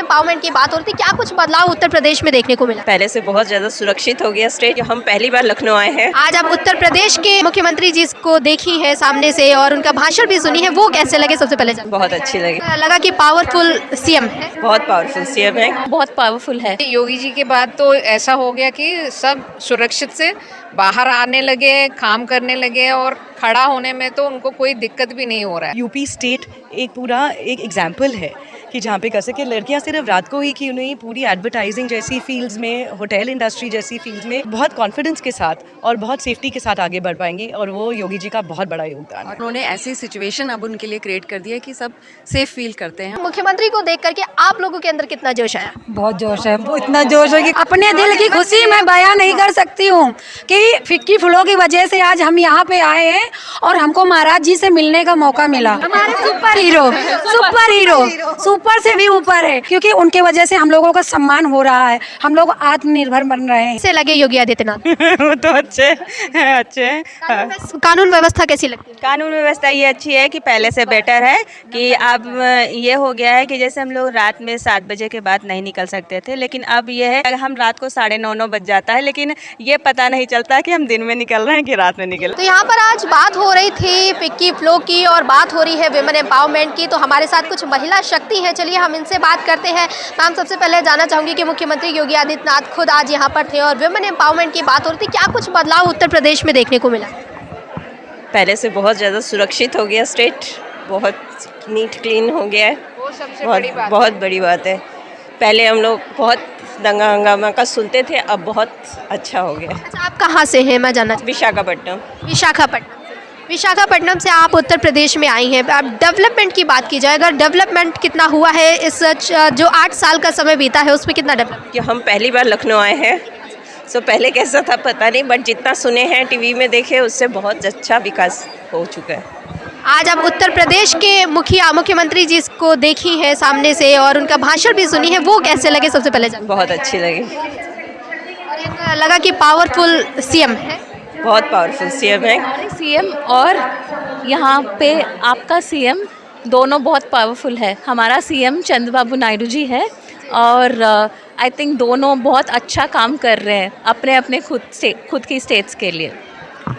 Empowerment की बात हो रही थी, क्या कुछ बदलाव उत्तर प्रदेश में देखने को मिला? पहले से बहुत ज़्यादा सुरक्षित हो गया स्टेट। हम पहली बार लखनऊ आए हैं। आज आप उत्तर प्रदेश के मुख्यमंत्री जी को देखी है सामने से और उनका भाषण भी सुनी है, वो कैसे लगे सबसे पहले जानते बहुत अच्छी लगी। हैं? लगा कि पावरफुल सीएम है। बहुत पावरफुल सीएम है। बहुत पावरफुल है। योगी जी के बाद तो ऐसा हो गया कि सब सुरक्षित से बाहर आने लगे, काम करने लगे और खड़ा होने में तो उनको कोई दिक्कत भी नहीं हो रहा है। यूपी स्टेट एक पूरा एक एग्जाम्पल है कि जहाँ पे कैसे कि लड़कियाँ सिर्फ रात को ही क्यों नहीं, पूरी एडवर्टाइजिंग जैसी फील्ड्स में, होटल इंडस्ट्री जैसी फील्ड्स में बहुत कॉन्फिडेंस के साथ और बहुत सेफ्टी के साथ आगे बढ़ पाएंगी और वो योगी जी का बहुत बड़ा योगदान है। उन्होंने ऐसी सिचुएशन अब उनके लिए क्रिएट कर दी है कि सब सेफ फील करते हैं। मुख्यमंत्री को देख करके आप लोगों के अंदर कितना जोश आया? बहुत जोश है, वो इतना जोश है कि अपने दिल की खुशी मैं बयां नहीं कर सकती हूँ कि फिक्की फूलों की वजह से आज हम यहाँ पे आए हैं और हमको महाराज जी से मिलने का मौका मिला। हमारे सुपर हीरो सुपर से भी ऊपर है, क्योंकि उनके वजह से हम लोगों का सम्मान हो रहा है, हम लोग आत्मनिर्भर बन रहे हैं। कैसे लगे योगी आदित्यनाथ? वो तो अच्छे हैं। कानून व्यवस्था कैसी लगती है? कानून व्यवस्था ये अच्छी है कि पहले से बेटर है कि अब ये हो गया है कि जैसे हम लोग रात में 7 बजे के बाद नहीं निकल सकते थे, लेकिन अब ये है हम रात को 9:30 बज जाता है, लेकिन ये पता नहीं चलता कि हम दिन में निकल रहे हैं कि रात में निकल। तो यहाँ पर आज बात हो रही थी फिक्की फ्लो की और बात हो रही है विमेन एम्पावरमेंट की, तो हमारे साथ कुछ महिला शक्ति हैं, चलिए हम इनसे बात करते हैं। मैम, सबसे पहले जानना चाहूँगी कि मुख्यमंत्री योगी आदित्यनाथ खुद आज यहाँ पर थे और विमेन एम्पावरमेंट की बात हो रही थी, क्या कुछ बदलाव उत्तर प्रदेश में देखने को मिला? पहले से बहुत ज़्यादा सुरक्षित हो गया स्टेट, बहुत नीट क्लीन हो गया है। वो सबसे बड़ी बात बहुत बड़ी बात है। पहले हम लोग बहुत दंगा हंगामा का सुनते थे, अब बहुत अच्छा हो गया। अच्छा, आप कहाँ से हैं, मैं जानना चाहूँ? विशाखापट्टनम। विशाखापट्टनम से आप उत्तर प्रदेश में आई हैं। अब डेवलपमेंट की बात की जाए, अगर डेवलपमेंट कितना हुआ है इस जो 8 साल का समय बीता है उसमें कितना डेवलप? कि हम पहली बार लखनऊ आए हैं, सो पहले कैसा था पता नहीं, बट जितना सुने हैं, टीवी में देखे, उससे बहुत अच्छा विकास हो चुका है। आज आप उत्तर प्रदेश के मुख्यमंत्री जी को देखी है सामने से और उनका भाषण भी सुनी है, वो कैसे लगे सबसे पहले जानते बहुत अच्छी लगी। हैं? लगा कि पावरफुल सीएम है। बहुत पावरफुल सीएम है। सीएम और यहाँ पे आपका सीएम दोनों बहुत पावरफुल है। हमारा सीएम चंद्रबाबू नायडू जी है और आई थिंक दोनों बहुत अच्छा काम कर रहे हैं अपने अपने खुद की स्टेट्स के लिए।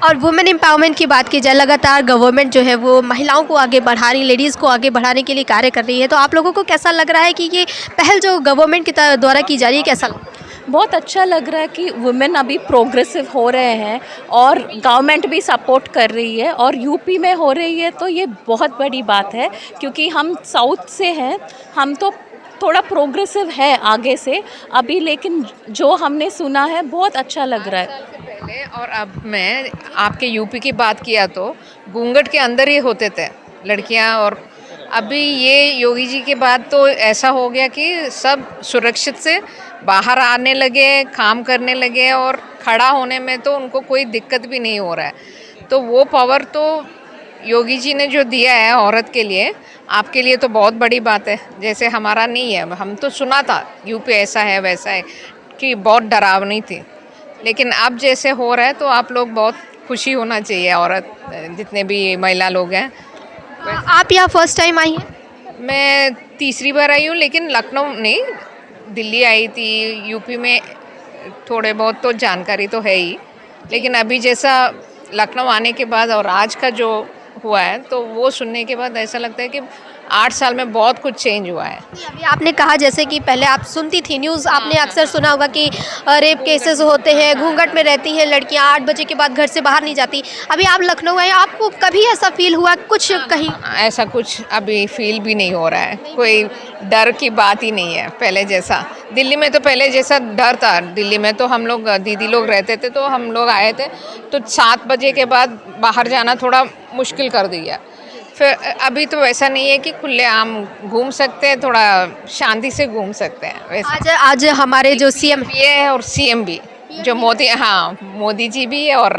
और वुमेन एम्पावरमेंट की बात की जाए, लगातार गवर्नमेंट जो है वो महिलाओं को आगे बढ़ा रही, लेडीज़ को आगे बढ़ाने के लिए कार्य कर रही है, तो आप लोगों को कैसा लग रहा है कि ये पहल जो गवर्नमेंट के द्वारा की जा रही है, कैसा लग रहा है? बहुत अच्छा लग रहा है कि वुमेन अभी प्रोग्रेसिव हो रहे हैं और गवर्नमेंट भी सपोर्ट कर रही है और यूपी में हो रही है, तो ये बहुत बड़ी बात है क्योंकि हम साउथ से हैं, हम तो थोड़ा प्रोग्रेसिव है आगे से अभी, लेकिन जो हमने सुना है बहुत अच्छा लग रहा है। पहले और अब मैं आपके यूपी की बात किया तो घूंघट के अंदर ही होते थे लड़कियां, और अभी ये योगी जी के बाद तो ऐसा हो गया कि सब सुरक्षित से बाहर आने लगे, काम करने लगे और खड़ा होने में तो उनको कोई दिक्कत भी नहीं हो रहा है। तो वो पावर तो योगी जी ने जो दिया है औरत के लिए, आपके लिए तो बहुत बड़ी बात है, जैसे हमारा नहीं है। हम तो सुना था यूपी ऐसा है वैसा है कि बहुत डरावनी थी, लेकिन अब जैसे हो रहा है तो आप लोग बहुत खुशी होना चाहिए, औरत जितने भी महिला लोग हैं। आप यहाँ फर्स्ट टाइम आई हैं? मैं तीसरी बार आई हूँ, लेकिन लखनऊ नहीं, दिल्ली आई थी। यूपी में थोड़े बहुत तो जानकारी तो है ही, लेकिन अभी जैसा लखनऊ आने के बाद और आज का जो हुआ है तो वो सुनने के बाद ऐसा लगता है कि 8 साल में बहुत कुछ चेंज हुआ है। अभी आपने कहा जैसे कि पहले आप सुनती थी न्यूज़, आपने अक्सर सुना होगा कि रेप केसेस होते हैं, घूंघट में रहती हैं लड़कियां, 8 बजे के बाद घर से बाहर नहीं जाती। अभी आप लखनऊ आए, आपको कभी ऐसा फील हुआ कुछ कहीं? ऐसा कुछ अभी फील भी नहीं हो रहा है, कोई डर की बात ही नहीं है पहले जैसा। दिल्ली में तो पहले जैसा डर था, दिल्ली में तो हम लोग दीदी लोग रहते थे, तो हम लोग आए थे तो 7 बजे के बाद बाहर जाना थोड़ा मुश्किल कर दिया। फिर अभी तो वैसा नहीं है कि खुलेआम घूम सकते हैं, थोड़ा शांति से घूम सकते हैं वैसे। आज हमारे जो सीएम ये है और सीएम भी जो मोदी, हाँ मोदी जी भी है और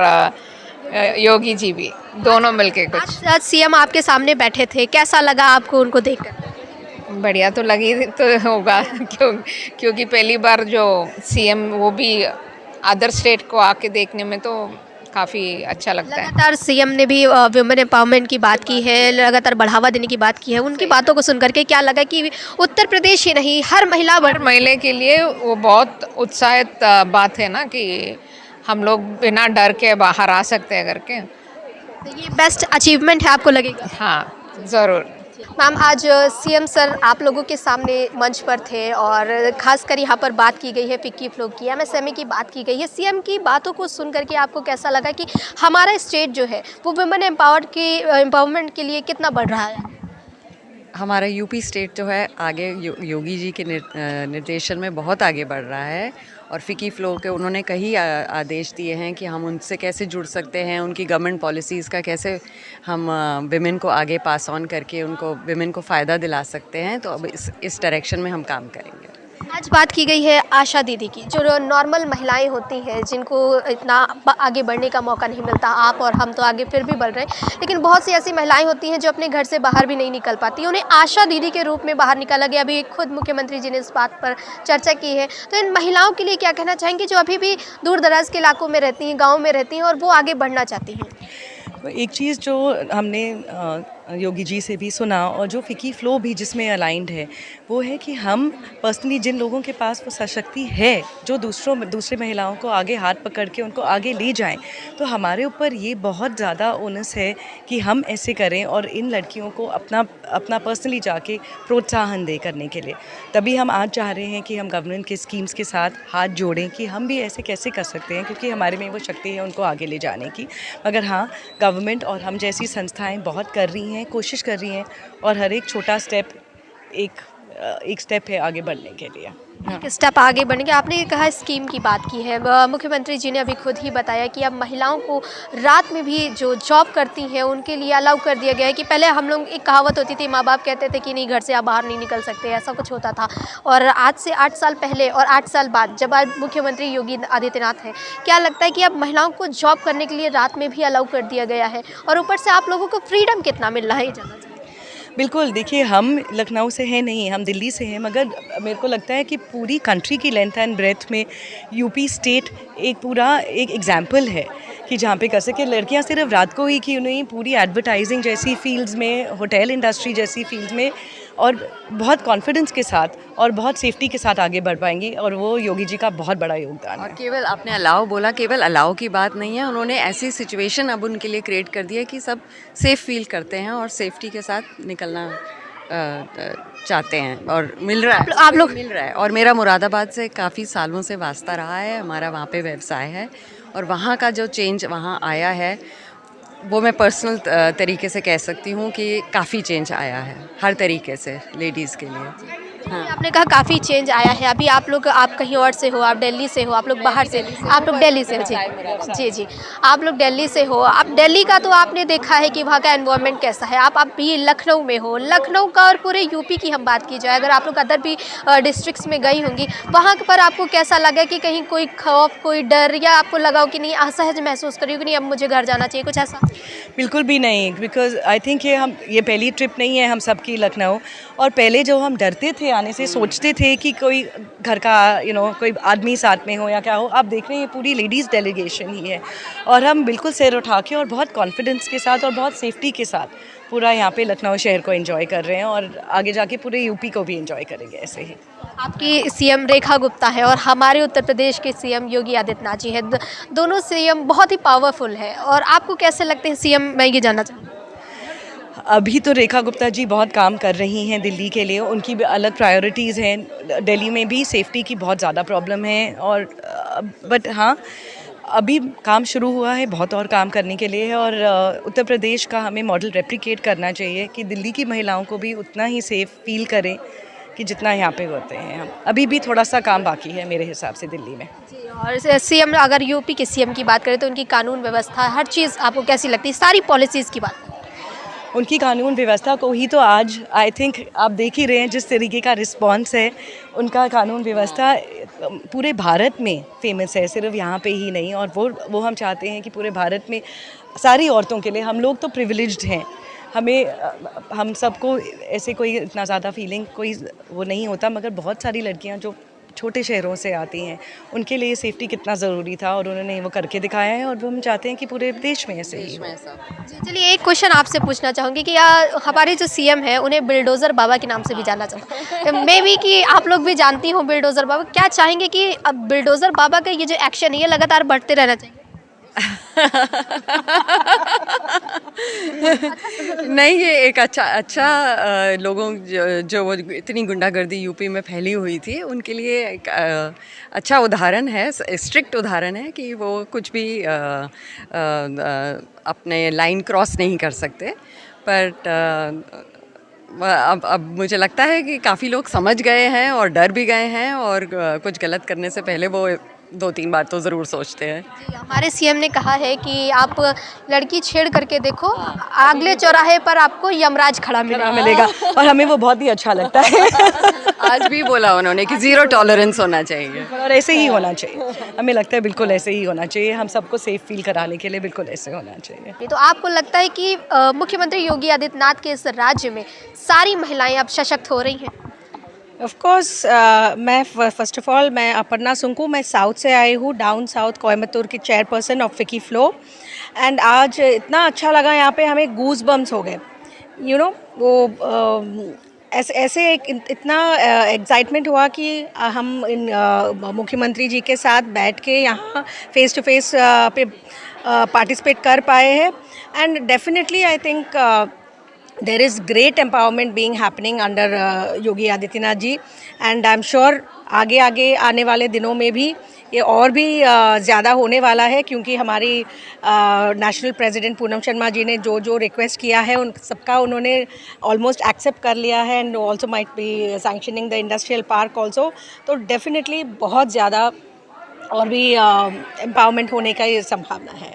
योगी जी भी, दोनों मिलके कुछ। आज सीएम आपके सामने बैठे थे, कैसा लगा आपको उनको देखकर? बढ़िया तो लगी तो होगा क्योंकि पहली बार जो सीएम वो भी अदर स्टेट को आके देखने में तो काफ़ी अच्छा लगता है। लगातार सीएम ने भी वुमेन एम्पावरमेंट की बात की है, लगातार बढ़ावा देने की बात की है। उनकी बातों को सुनकर के क्या लगा कि उत्तर प्रदेश ही नहीं, हर महिला हर महिला के लिए वो बहुत उत्साहित बात है ना कि हम लोग बिना डर के बाहर आ सकते हैं करके। ये बेस्ट अचीवमेंट है आपको लगेगा? हाँ, ज़रूर। मैम, आज सीएम सर आप लोगों के सामने मंच पर थे और खासकर यहाँ पर बात की गई है फिक्की फ्लो की, एमएसएमई की बात की गई है। सीएम की बातों को सुन करके आपको कैसा लगा कि हमारा स्टेट जो है वो वुमेन एम्पावरमेंट के लिए कितना बढ़ रहा है? हमारा यूपी स्टेट जो है आगे योगी जी के निर्देशन में बहुत आगे बढ़ रहा है। और फिक्की फ्लो के उन्होंने कई आदेश दिए हैं कि हम उनसे कैसे जुड़ सकते हैं, उनकी गवर्नमेंट पॉलिसीज़ का कैसे हम विमेन को आगे पास ऑन करके उनको विमेन को फ़ायदा दिला सकते हैं। तो अब इस डायरेक्शन में हम काम करेंगे। आज बात की गई है आशा दीदी की, जो नॉर्मल महिलाएं होती हैं जिनको इतना आगे बढ़ने का मौका नहीं मिलता। आप और हम तो आगे फिर भी बढ़ रहे हैं, लेकिन बहुत सी ऐसी महिलाएं होती हैं जो अपने घर से बाहर भी नहीं निकल पाती। उन्हें आशा दीदी के रूप में बाहर निकाला गया। अभी खुद मुख्यमंत्री जी ने इस बात पर चर्चा की है। तो इन महिलाओं के लिए क्या कहना चाहेंगे जो अभी भी दूर दराज के इलाकों में रहती हैं, गाँव में रहती हैं और वो आगे बढ़ना चाहती हैं? एक चीज़ जो हमने योगी जी से भी सुना और जो फिक्की फ्लो भी जिसमें अलाइंड है, वो है कि हम पर्सनली जिन लोगों के पास वो सशक्ति है जो दूसरे महिलाओं को आगे हाथ पकड़ के उनको आगे ले जाएं, तो हमारे ऊपर ये बहुत ज़्यादा ओनस है कि हम ऐसे करें और इन लड़कियों को अपना पर्सनली जाके प्रोत्साहन दे करने के लिए। तभी हम आज चाह रहे हैं कि हम गवर्नमेंट के स्कीम्स के साथ हाथ जोड़ें कि हम भी ऐसे कैसे कर सकते हैं, क्योंकि हमारे में वो शक्ति है उनको आगे ले जाने की। मगर हाँ, गवर्नमेंट और हम जैसी संस्थाएं बहुत कर रही हैं, कोशिश कर रही हैं और हर एक छोटा स्टेप एक स्टेप है आगे बढ़ने के लिए। एक स्टेप आगे बढ़ने के। आपने कहा स्कीम की बात की है, मुख्यमंत्री जी ने अभी खुद ही बताया कि अब महिलाओं को रात में भी जो जॉब करती हैं उनके लिए अलाउ कर दिया गया है। कि पहले हम लोग एक कहावत होती थी, माँ बाप कहते थे कि नहीं घर से आप बाहर नहीं निकल सकते, ऐसा कुछ होता था। और आज से 8 साल पहले और 8 साल बाद जब आज मुख्यमंत्री योगी आदित्यनाथ हैं, क्या लगता है कि अब महिलाओं को जॉब करने के लिए रात में भी अलाउ कर दिया गया है? और ऊपर से आप लोगों को फ्रीडम कितना मिल रहा है ये जानना चाहिए। बिल्कुल, देखिए हम लखनऊ से हैं नहीं, हम दिल्ली से हैं, मगर मेरे को लगता है कि पूरी कंट्री की लेंथ एंड ब्रेथ में यूपी स्टेट एक एग्जाम्पल है कि जहाँ पे कर सके। लड़कियाँ सिर्फ रात को ही क्यों नहीं, पूरी एडवर्टाइजिंग जैसी फील्ड्स में, होटल इंडस्ट्री जैसी फील्ड्स में और बहुत कॉन्फिडेंस के साथ और बहुत सेफ्टी के साथ आगे बढ़ पाएंगी। और वो योगी जी का बहुत बड़ा योगदान है। और केवल आपने अलाउ बोला, केवल अलाउ की बात नहीं है, उन्होंने ऐसी सिचुएशन अब उनके लिए क्रिएट कर दी है कि सब सेफ़ फील करते हैं और सेफ्टी के साथ निकलना चाहते हैं और मिल रहा है। आप लोग मिल रहा है। और मेरा मुरादाबाद से काफ़ी सालों से वास्ता रहा है, हमारा वहाँ पे व्यवसाय है और वहाँ का जो चेंज वहाँ आया है वो मैं पर्सनल तरीके से कह सकती हूँ कि काफ़ी चेंज आया है हर तरीके से लेडीज़ के लिए। हाँ। आपने कहा काफ़ी चेंज आया है। अभी आप कहीं और से हो, आप दिल्ली से हो, आप लोग बाहर से, आप लोग दिल्ली से हो। जी जी, आप लोग दिल्ली से हो। आप दिल्ली का तो आपने देखा है कि वहाँ का एनवायरनमेंट कैसा है। आप भी लखनऊ में हो, लखनऊ का और पूरे यूपी की हम बात की जाए, अगर आप लोग अदर भी डिस्ट्रिक्ट्स में गई होंगी, वहाँ पर आपको कैसा लगा कि कहीं कोई खौफ, कोई डर, या आपको लगा हो कि नहीं असहज महसूस करी हो कि नहीं अब मुझे घर जाना चाहिए, कुछ ऐसा? बिल्कुल भी नहीं, बिकॉज़ आई थिंक ये पहली ट्रिप नहीं है हम सबकी लखनऊ। और पहले जो हम डरते थे आने से, सोचते थे कि कोई घर का कोई आदमी साथ में हो या क्या हो, आप देख रहे हैं ये पूरी लेडीज़ डेलीगेशन ही है। और हम बिल्कुल सिर उठा के और बहुत कॉन्फिडेंस के साथ और बहुत सेफ्टी के साथ पूरा यहाँ पे लखनऊ शहर को एंजॉय कर रहे हैं और आगे जाके पूरे यूपी को भी एंजॉय करेंगे ऐसे ही। आपकी सीएम रेखा गुप्ता है और हमारे उत्तर प्रदेश के सीएम योगी आदित्यनाथ जी है। दोनों सीएम बहुत ही पावरफुल है। और आपको कैसे लगते हैं सीएम, मैं ये जानना चाहूँगी। अभी तो रेखा गुप्ता जी बहुत काम कर रही हैं दिल्ली के लिए, उनकी भी अलग प्रायोरिटीज़ हैं। दिल्ली में भी सेफ्टी की बहुत ज़्यादा प्रॉब्लम है और बट हाँ, अभी काम शुरू हुआ है, बहुत और काम करने के लिए है। और उत्तर प्रदेश का हमें मॉडल रेप्लिकेट करना चाहिए कि दिल्ली की महिलाओं को भी उतना ही सेफ फील करें कि जितना यहाँ पे होते हैं हम। अभी भी थोड़ा सा काम बाकी है मेरे हिसाब से दिल्ली में। जी, और सीएम, अगर यूपी के सीएम की बात करें तो उनकी कानून व्यवस्था, हर चीज़ आपको कैसी लगती है? सारी पॉलिसीज़ की बात, उनकी कानून व्यवस्था को ही तो आज आई थिंक आप देख ही रहे हैं जिस तरीके का रिस्पांस है। उनका कानून व्यवस्था पूरे भारत में फेमस है, सिर्फ यहाँ पे ही नहीं। और वो हम चाहते हैं कि पूरे भारत में सारी औरतों के लिए, हम लोग तो प्रिविलेज्ड हैं, हम सबको ऐसे कोई इतना ज़्यादा फीलिंग कोई वो नहीं होता, मगर बहुत सारी लड़कियाँ जो छोटे शहरों से आती हैं, उनके लिए सेफ्टी कितना ज़रूरी था और उन्होंने वो करके दिखाया है और हम चाहते हैं कि पूरे देश में ऐसे ही हो। जी, चलिए एक क्वेश्चन आपसे पूछना चाहूँगी कि हमारे जो सीएम है उन्हें बिल्डोज़र बाबा के नाम से भी जाना चाहता है, मे बी कि आप लोग भी जानती हो बिल्डोज़र बाबा, क्या चाहेंगे कि अब बिल्डोज़र बाबा का ये जो एक्शन है ये लगातार बढ़ते रहना चाहिए? नहीं, ये एक अच्छा लोगों जो वो इतनी गुंडागर्दी यूपी में फैली हुई थी उनके लिए एक अच्छा उदाहरण है, स्ट्रिक्ट उदाहरण है कि वो कुछ भी अपने लाइन क्रॉस नहीं कर सकते। बट अब मुझे लगता है कि काफ़ी लोग समझ गए हैं और डर भी गए हैं और कुछ गलत करने से पहले वो 2-3 बार तो ज़रूर सोचते हैं। जी, हमारे सीएम ने कहा है कि आप लड़की छेड़ करके देखो, अगले चौराहे पर आपको यमराज खड़ा मिलेगा। और हमें वो बहुत ही अच्छा लगता है। आज भी बोला उन्होंने कि 0 टॉलरेंस होना चाहिए और ऐसे ही होना चाहिए, हमें लगता है बिल्कुल ऐसे ही होना चाहिए, हम सबको सेफ फील कराने के लिए बिल्कुल ऐसे होना चाहिए। तो आपको लगता है कि मुख्यमंत्री योगी आदित्यनाथ के इस राज्य में सारी महिलाएं अब सशक्त हो रही हैं? ऑफ कोर्स मैं फर्स्ट ऑफ ऑल मैं अपर्णा सुंकू, मैं साउथ से आई हूँ, डाउन साउथ कोयम्बतूर की चेयरपर्सन ऑफ फिकी फ्लो। एंड आज इतना अच्छा लगा यहाँ पे, हमें गूज बम्स हो गए, यू नो वो ऐसे इतना एक्साइटमेंट हुआ कि हम मुख्यमंत्री जी के साथ बैठ के यहाँ फेस टू फेस पे पार्टिसिपेट कर पाए हैं। And definitely I think there is great empowerment being happening under Yogi Adityanath ji, and I am sure आगे आने वाले दिनों में भी ये और भी ज़्यादा होने वाला है, क्योंकि हमारी नेशनल प्रेसिडेंट पूनम शर्मा जी ने जो रिक्वेस्ट किया है उन सबका उन्होंने ऑलमोस्ट एक्सेप्ट कर लिया है, and also might be sanctioning the industrial park also. तो डेफिनेटली बहुत ज़्यादा और भी एम्पावरमेंट होने का ये संभावना है।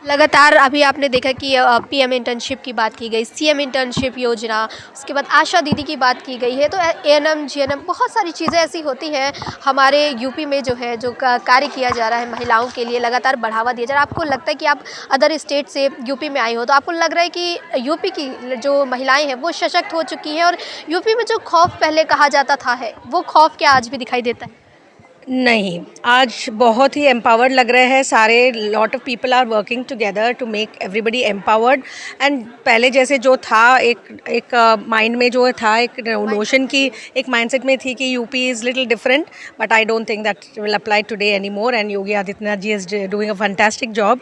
लगातार अभी आपने देखा कि पीएम इंटर्नशिप की बात की गई, सीएम इंटर्नशिप योजना, उसके बाद आशा दीदी की बात की गई है, तो एएनएम जीएनएम बहुत सारी चीज़ें ऐसी होती हैं हमारे यूपी में जो है, जो कार्य किया जा रहा है महिलाओं के लिए, लगातार बढ़ावा दिया जा रहा है। आपको लगता है कि आप अदर स्टेट से यूपी में आई हो, तो आपको लग रहा है कि यूपी की जो महिलाएँ हैं वो सशक्त हो चुकी हैं, और यूपी में जो खौफ पहले कहा जाता था है वो खौफ क्या आज भी दिखाई देता है? नहीं, आज बहुत ही एम्पावर्ड लग रहे हैं सारे। Lot of people are working together to make everybody empowered. And पहले जैसे जो था एक माइंड में जो था, एक नोशन की एक माइंडसेट में थी कि UP is little different, but I don't think that will apply today any more. And Yogi Adityanath ji is doing a fantastic job,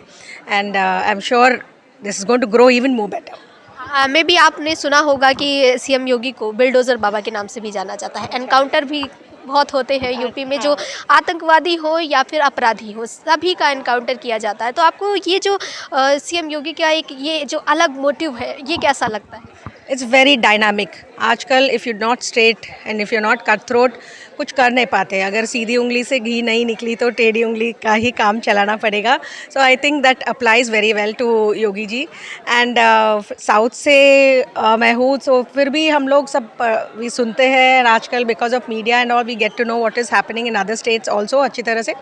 and I am sure this is going to grow even more better. मे भी आपने सुना होगा कि CM योगी को bulldozer बाबा के नाम से भी जाना जाता है। एनकाउंटर भी बहुत होते हैं यूपी में, जो आतंकवादी हो या फिर अपराधी हो, सभी का एनकाउंटर किया जाता है। तो आपको ये जो सीएम योगी का एक ये जो अलग मोटिव है, ये कैसा लगता है? It's very dynamic. आजकल if you not straight and if you not cut throat, कुछ कर नहीं पाते। अगर सीधी उंगली से घी नहीं निकली तो टेढ़ी उंगली का ही काम चलाना पड़ेगा। So I think that applies very well to Yogi ji. And south से मैं हूँ, सो फिर भी हम लोग सब भी सुनते हैं आजकल, because of media and all we get to know what is happening in other states also अच्छी तरह से।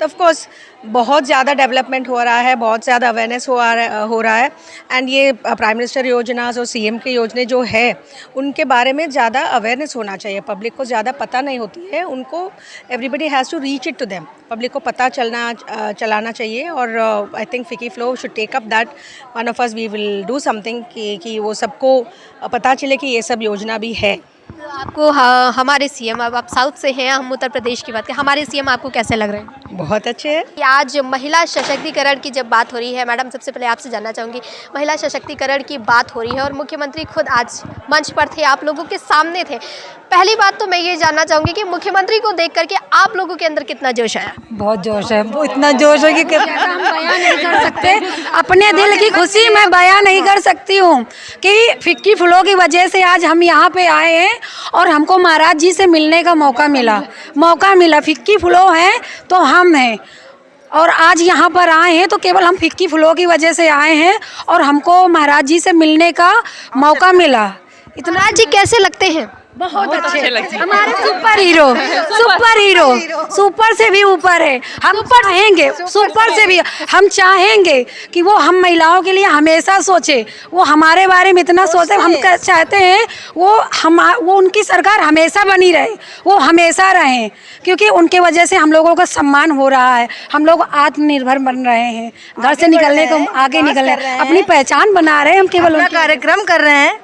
तो ऑफकोर्स बहुत ज़्यादा डेवलपमेंट हो रहा है, बहुत ज़्यादा अवेयरनेस हो रहा है। एंड ये प्राइम मिनिस्टर योजना और सीएम के योजने जो है उनके बारे में ज़्यादा अवेयरनेस होना चाहिए। पब्लिक को ज़्यादा पता नहीं होती है, उनको everybody has to reach it to them. Public को पता चलाना चाहिए, और I think FICCI FLO should take up that. One of us we will do something कि वो सबको पता चले कि ये सब योजना भी है। आपको हमारे सीएम, अब आप साउथ से हैं, हम उत्तर प्रदेश की बात करें, हमारे सीएम आपको कैसे लग रहे हैं? बहुत अच्छे हैं। कि आज महिला सशक्तिकरण की जब बात हो रही है, मैडम सबसे पहले आपसे जानना चाहूँगी, महिला सशक्तिकरण की बात हो रही है और मुख्यमंत्री खुद आज मंच पर थे, आप लोगों के सामने थे। पहली बात तो मैं ये जानना चाहूँगी कि मुख्यमंत्री को देख करके आप लोगों के अंदर कितना जोश आया? बहुत जोश है, वो इतना जोश है कि हम बयान नहीं कर सकते। अपने दिल की खुशी मैं बयान नहीं कर सकती हूँ कि फिक्की फूलों की वजह से आज हम यहाँ पे आए हैं और हमको महाराज जी से मिलने का मौका मिला। फिक्की फूलों हैं तो हम हैं, और आज यहाँ पर आए हैं तो केवल हम फिक्की फूलों की वजह से आए हैं और हमको महाराज जी से मिलने का मौका मिला। महाराज जी कैसे लगते हैं? बहुत अच्छे लगते हैं हमारे सुपर हीरो सुपर से भी ऊपर है। हम चाहेंगे सुपर से भी हम चाहेंगे कि वो हम महिलाओं के लिए हमेशा सोचे, वो हमारे बारे में इतना सोचे। हम चाहते हैं वो उनकी सरकार हमेशा बनी रहे, वो हमेशा रहें, क्योंकि उनके वजह से हम लोगों का सम्मान हो रहा है, हम लोग आत्मनिर्भर बन रहे हैं, घर से निकलने को आगे निकल रहे हैं, अपनी पहचान बना रहे हैं। हम केवल कार्यक्रम कर रहे हैं,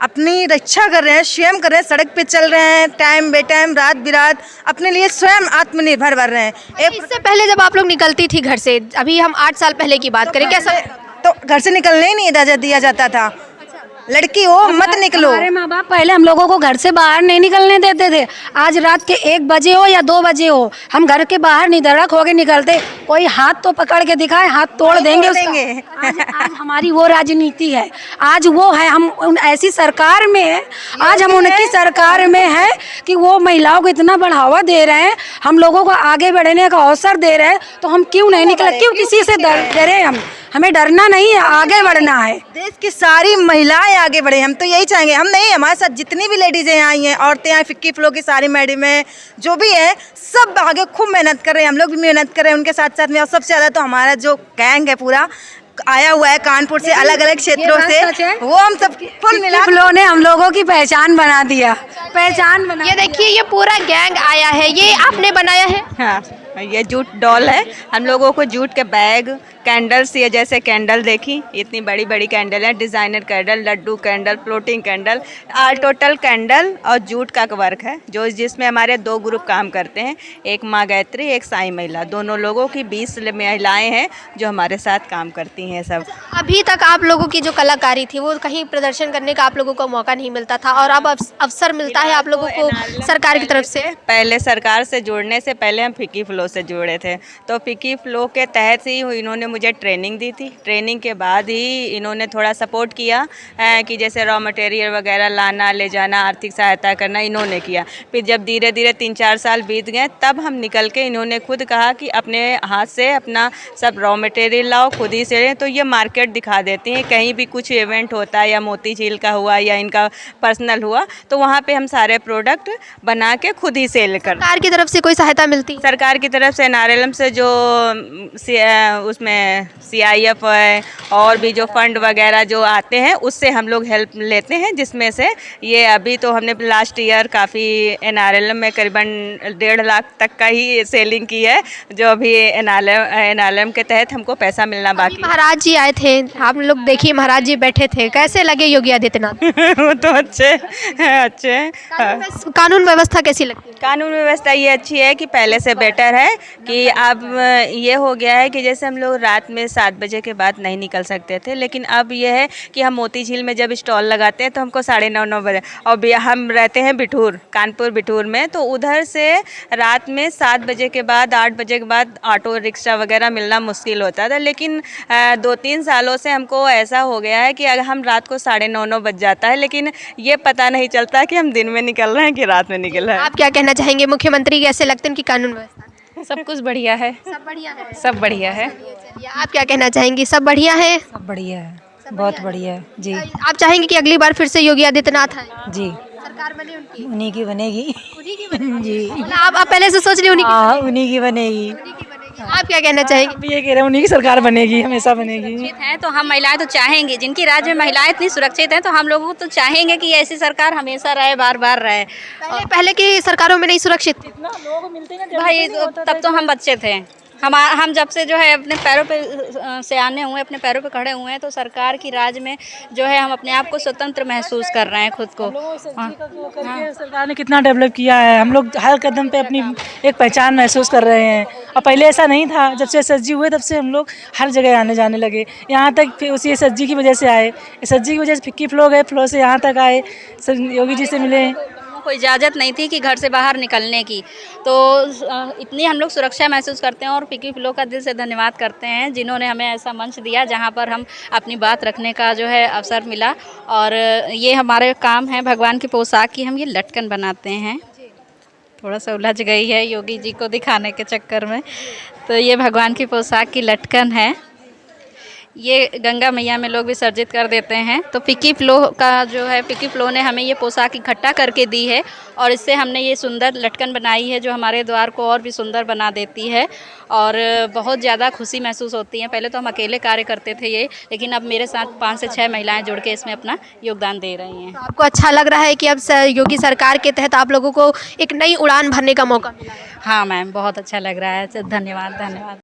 अपनी रक्षा कर रहे हैं, स्वयं कर रहे हैं, सड़क पे चल रहे हैं, टाइम बेटाइम रात बिरात अपने लिए स्वयं आत्मनिर्भर बन रहे हैं। इससे पहले जब आप लोग निकलती थी घर से, अभी हम 8 साल पहले की बात करें, कैसा तो घर से निकलने ही नहीं इजाजत दिया जाता था, लड़की हो मत निकलो। हमारे माँ बाप पहले हम लोगों को घर से बाहर नहीं निकलने देते थे। आज रात के 1 बजे हो या 2 बजे हो, हम घर के बाहर निधड़क होके निकलते, कोई हाथ तो पकड़ के दिखाए, हाथ तोड़ देंगे उसका। आज हमारी वो राजनीति है, आज वो है, हम ऐसी सरकार में है, आज हम उनकी सरकार में है कि वो महिलाओं को इतना बढ़ावा दे रहे हैं, हम लोगों को आगे बढ़ने का अवसर दे रहे हैं, तो हम क्यों नहीं निकले, क्यों किसी से डरे? हमें डरना नहीं है, आगे बढ़ना है। देश की सारी महिलाएं आगे बढ़े, हम तो यही चाहेंगे। हम नहीं, हमारे साथ जितनी भी लेडीज यहाँ आई हैं, औरतें आई, फिक्की फ्लो की सारी मैडम है, जो भी है, सब आगे खूब मेहनत कर रहे हैं, हम लोग भी मेहनत कर रहे हैं उनके साथ साथ में। और सबसे ज़्यादा तो हमारा जो गैंग है पूरा आया हुआ है कानपुर से, अलग अलग क्षेत्रों से, वो हम सब फुल मिला फ्लो ने हम लोगों की पहचान बना दिया, ये देखिए ये पूरा गैंग आया है, ये आपने बनाया है? हाँ, ये जूट डॉल है। हम लोगों को जूट के बैग, कैंडल्स, ये जैसे कैंडल देखी, इतनी बड़ी बड़ी कैंडल है, designer candle, laddoo candle, floating candle, all total candle और जूट का वर्क है, जो जिसमें हमारे 2 ग्रुप काम करते हैं, एक माँ गायत्री, एक साईं महिला, दोनों लोगों की 20 महिलाएं हैं जो हमारे साथ काम करती हैं सब। अभी तक आप लोगों की जो कलाकारी थी वो कहीं प्रदर्शन करने का आप लोगों को मौका नहीं मिलता था, और अब अवसर मिलता है आप लोगों को सरकार की तरफ से। पहले सरकार से जुड़ने से पहले हम फिक्की फ्लो से जुड़े थे, तो फिक्की फ्लो के तहत ही इन्होंने मुझे ट्रेनिंग दी थी। ट्रेनिंग के बाद ही इन्होंने थोड़ा सपोर्ट किया कि जैसे रॉ मटेरियल वगैरह लाना ले जाना, आर्थिक सहायता करना इन्होंने किया। फिर जब धीरे धीरे 3-4 साल बीत गए, तब हम निकल के इन्होंने खुद कहा कि अपने हाथ से अपना सब रॉ मटेरियल लाओ, खुद ही से, तो ये मार्केट दिखा देती हैं। कहीं भी कुछ इवेंट होता है, या मोती झील का हुआ या इनका पर्सनल हुआ, तो वहाँ पे हम सारे प्रोडक्ट बना के खुद ही सेल कर। सरकार की तरफ से कोई सहायता मिलती? सरकार की तरफ से NRLM से जो उसमें CIF है और भी जो फंड वगैरह जो आते हैं, उससे हम लोग हेल्प लेते हैं, जिसमें से ये अभी तो हमने लास्ट ईयर काफ़ी NRLM में करीबन 1.5 लाख तक का ही सेलिंग की है, जो अभी NRLM के तहत हमको पैसा मिलना बाकी। महाराज जी आए थे, आप लोग देखिए महाराज जी बैठे थे, कैसे लगे योगी आदित्यनाथ? वो तो अच्छे हैं। कानून व्यवस्था कैसी लगती है? कानून व्यवस्था ये अच्छी है कि पहले से बेटर है, कि अब ये हो गया है कि जैसे हम लोग रात में 7 बजे के बाद नहीं निकल सकते थे, लेकिन अब ये है कि हम मोती झील में जब स्टॉल लगाते हैं तो हमको 9:30 बजे, और हम रहते हैं बिठूर, कानपुर बिठूर में, तो उधर से रात में 7 बजे के बाद 8 बजे के बाद ऑटो रिक्शा वगैरह मिलना मुश्किल होता था। लेकिन 2-3 सालों से हमको ऐसा हो गया है कि अगर हम रात को 9:30 बज जाता है, लेकिन ये पता नहीं चलता कि हम दिन में निकल रहे हैं कि रात में निकल रहे हैं। आप क्या कहना चाहेंगे, मुख्यमंत्री कैसे लगते हैं उनकी कानून व्यवस्था? सब कुछ बढ़िया है, सब बढ़िया है, सब बढ़िया है। चलिए, आप क्या कहना चाहेंगी? सब बढ़िया है, सब बढ़िया है, बहुत बढ़िया है जी। आप चाहेंगे कि अगली बार फिर से योगी आदित्यनाथ आए, जी सरकार बने उनकी? उन्हीं की बनेगी जी। मतलब आप पहले से सोच रही उन्हीं हाँ, उन्हीं की बनेगी। की? आप क्या कहना चाहेंगे? ये कह रहे हैं उन्हीं की सरकार बनेगी, हमेशा बनेगी। है तो हम महिलाएं तो चाहेंगे, जिनकी राज्य में महिलाएं इतनी सुरक्षित हैं, तो हम लोगों को तो चाहेंगे कि ऐसी सरकार हमेशा रहे, बार बार रहे। पहले की सरकारों में नहीं सुरक्षित थी? भाई तब तो हम बच्चे थे, हम जब से जो है अपने पैरों पे से आने हुए, अपने पैरों पे खड़े हुए हैं, तो सरकार की राज में जो है हम अपने आप को स्वतंत्र महसूस कर रहे हैं खुद को। सरकार ने कितना डेवलप किया है, हम लोग हर कदम पे अपनी एक पहचान महसूस कर रहे हैं। और पहले ऐसा नहीं था, जब से SSG हुए तब से हम लोग हर जगह आने जाने लगे, यहाँ तक फिर उसी SSG की वजह से आए, SSG की वजह से फिक्की फ्लो गए, फ्लो से यहाँ तक आए, योगी जी से मिले। कोई इजाज़त नहीं थी कि घर से बाहर निकलने की, तो इतनी हम लोग सुरक्षा महसूस करते हैं, और फिक्की फ्लो का दिल से धन्यवाद करते हैं जिन्होंने हमें ऐसा मंच दिया जहां पर हम अपनी बात रखने का जो है अवसर मिला। और ये हमारे काम है भगवान की पोशाक की, हम ये लटकन बनाते हैं, थोड़ा सा उलझ गई है योगी जी को दिखाने के चक्कर में। तो ये भगवान की पोशाक की लटकन है, ये गंगा मैया में लोग विसर्जित कर देते हैं। तो फिक्की फ्लो का जो है, फिक्की फ्लो ने हमें ये पोशाक इकट्ठा करके दी है और इससे हमने ये सुंदर लटकन बनाई है जो हमारे द्वार को और भी सुंदर बना देती है और बहुत ज़्यादा खुशी महसूस होती है। पहले तो हम अकेले कार्य करते थे ये, लेकिन अब मेरे साथ 5 से 6 महिलाएं जुड़ के इसमें अपना योगदान दे रही हैं। तो आपको अच्छा लग रहा है कि अब योगी सरकार के तहत आप लोगों को एक नई उड़ान भरने का मौका मिला है? हाँ मैम, बहुत अच्छा लग रहा है। धन्यवाद धन्यवाद।